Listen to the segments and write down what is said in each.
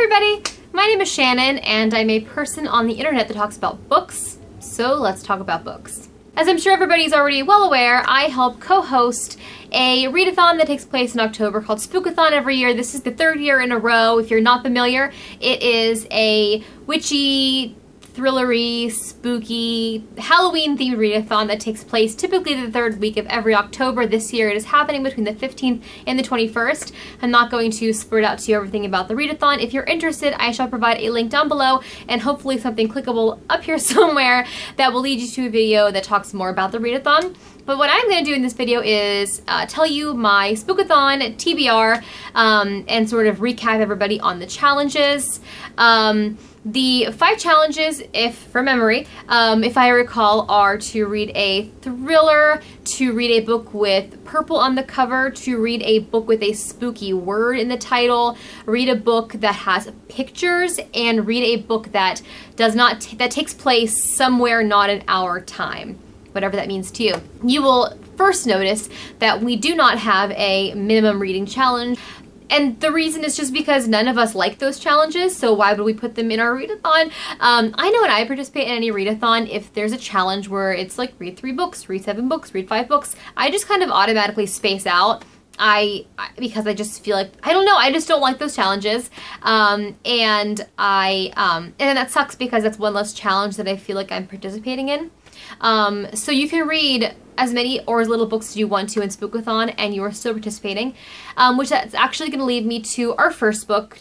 everybody! My name is Shannon, and I'm a person on the internet that talks about books, so let's talk about books. As I'm sure everybody's already well aware, I help co-host a readathon that takes place in October called SPOOKATHON every year. This is the third year in a row. If you're not familiar, it is a witchy, thrillery, spooky, Halloween-themed readathon that takes place typically the third week of every October. This year it is happening between the 15th and the 21st. I'm not going to spread out to you everything about the readathon. If you're interested, I shall provide a link down below and hopefully something clickable up here somewhere that will lead you to a video that talks more about the readathon. But what I'm going to do in this video is tell you my Spookathon TBR and sort of recap everybody on the challenges. The 5 challenges, from memory, if I recall, are to read a thriller, to read a book with purple on the cover, to read a book with a spooky word in the title, read a book that has pictures, and read a book that that takes place somewhere not in our time, whatever that means to you. You will first notice that we do not have a minimum reading challenge. And the reason is just because none of us like those challenges, so why would we put them in our readathon? I know when I participate in any readathon, if there's a challenge where it's like read 3 books, read 7 books, read 5 books, I just kind of automatically space out. Because I just feel like, I don't know, I just don't like those challenges. And then that sucks because that's one less challenge that I feel like I'm participating in. So you can read as many or as little books as you want to in Spookathon and you are still participating, which that's actually going to lead me to our first book,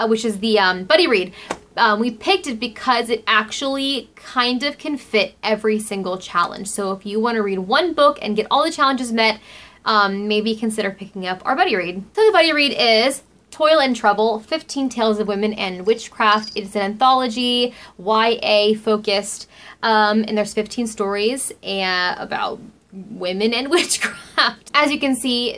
which is the buddy read. We picked it because it actually kind of can fit every single challenge. So if you want to read one book and get all the challenges met, maybe consider picking up our buddy read. So the buddy read is Toil and Trouble, 15 Tales of Women and Witchcraft. It's an anthology, YA focused, and there's 15 stories about women and witchcraft. As you can see,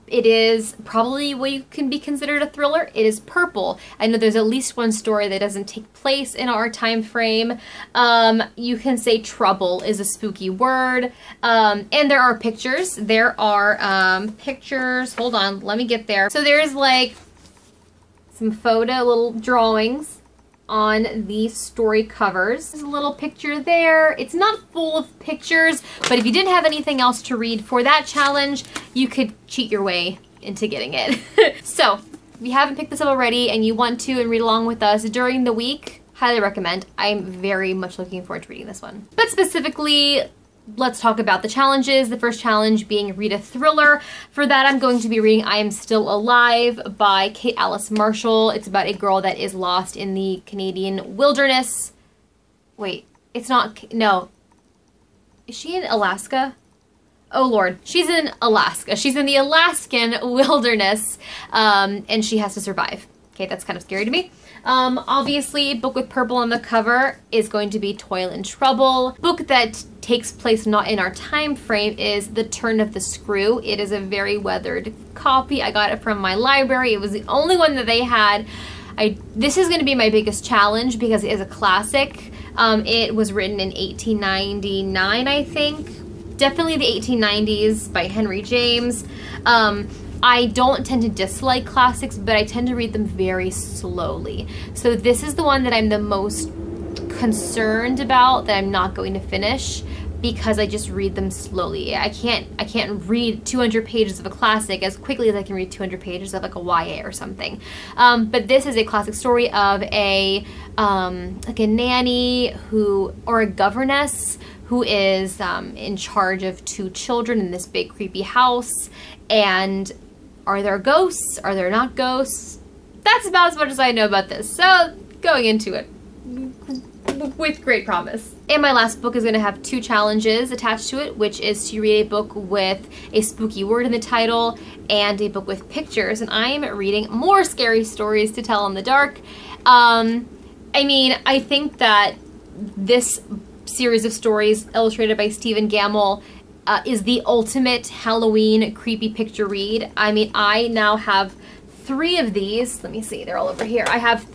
it is probably what can be considered a thriller. It is purple. I know there's at least one story that doesn't take place in our time frame. You can say trouble is a spooky word. And there are pictures. There are pictures. Hold on, let me get there. So there's like some little drawings on the story covers. There's a little picture there. It's not full of pictures, but if you didn't have anything else to read for that challenge, you could cheat your way into getting it. So, if you haven't picked this up already and you want to and read along with us during the week, highly recommend. I'm very much looking forward to reading this one. But specifically, let's talk about the challenges. The first challenge being read a thriller. For that, I'm going to be reading I Am Still Alive by Kate Alice Marshall. It's about a girl that is lost in the Canadian wilderness. Wait, it's not, no. Is she in Alaska? Oh Lord, she's in Alaska. She's in the Alaskan wilderness, and she has to survive. Okay, that's kind of scary to me. Obviously, book with purple on the cover is going to be Toil and Trouble. Book that takes place not in our time frame is The Turn of the Screw. It is a very weathered copy. I got it from my library. It was the only one that they had. This is going to be my biggest challenge because it is a classic. It was written in 1899, I think. Definitely the 1890s by Henry James. I don't tend to dislike classics, but I tend to read them very slowly. So this is the one that I'm the most concerned about that I'm not going to finish because I just read them slowly. I can't read 200 pages of a classic as quickly as I can read 200 pages of like a YA or something. But this is a classic story of like a nanny or a governess who is in charge of 2 children in this big creepy house. And are there ghosts? Are there not ghosts? That's about as much as I know about this. So, going into it with great promise. And my last book is going to have 2 challenges attached to it, which is to read a book with a spooky word in the title and a book with pictures. And I am reading more scary stories to tell in the dark. I mean, I think that this series of stories illustrated by Stephen Gamble is the ultimate Halloween creepy picture read. I mean, I now have 3 of these. Let me see, they're all over here. I have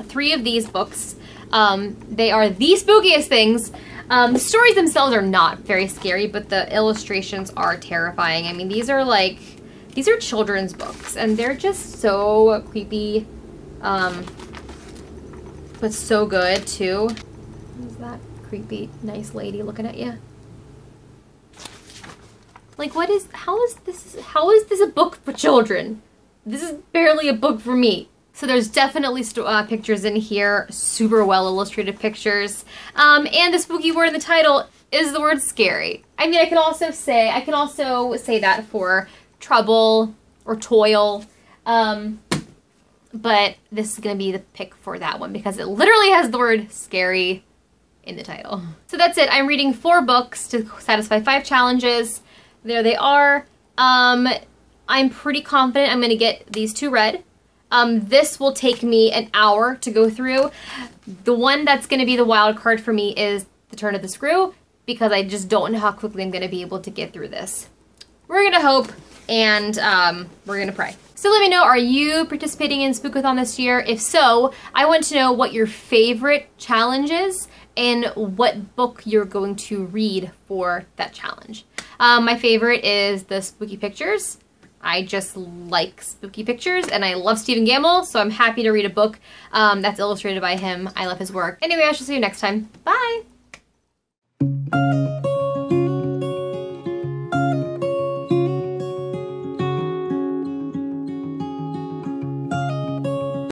3 of these books. They are the spookiest things. The stories themselves are not very scary, but the illustrations are terrifying. I mean, these are children's books, and they're just so creepy But so good too. Who's that creepy nice lady looking at you? Like, how is this a book for children? This is barely a book for me. So there's definitely pictures in here, super well illustrated pictures. And the spooky word in the title is the word scary. I mean, I can also say that for trouble or toil. But this is gonna be the pick for that one because it literally has the word scary in the title. So that's it. I'm reading 4 books to satisfy 5 challenges. There they are. I'm pretty confident I'm gonna get these 2 read. This will take me an hour to go through. The one that's gonna be the wild card for me is The Turn of the Screw because I just don't know how quickly I'm gonna be able to get through this. We're gonna hope and we're gonna pray. So let me know, are you participating in Spookathon this year? If so, I want to know what your favorite challenge is and what book you're going to read for that challenge. My favorite is the spooky pictures. I just like spooky pictures and I love Stephen Gamble, so I'm happy to read a book that's illustrated by him. I love his work. Anyway, I shall see you next time. Bye!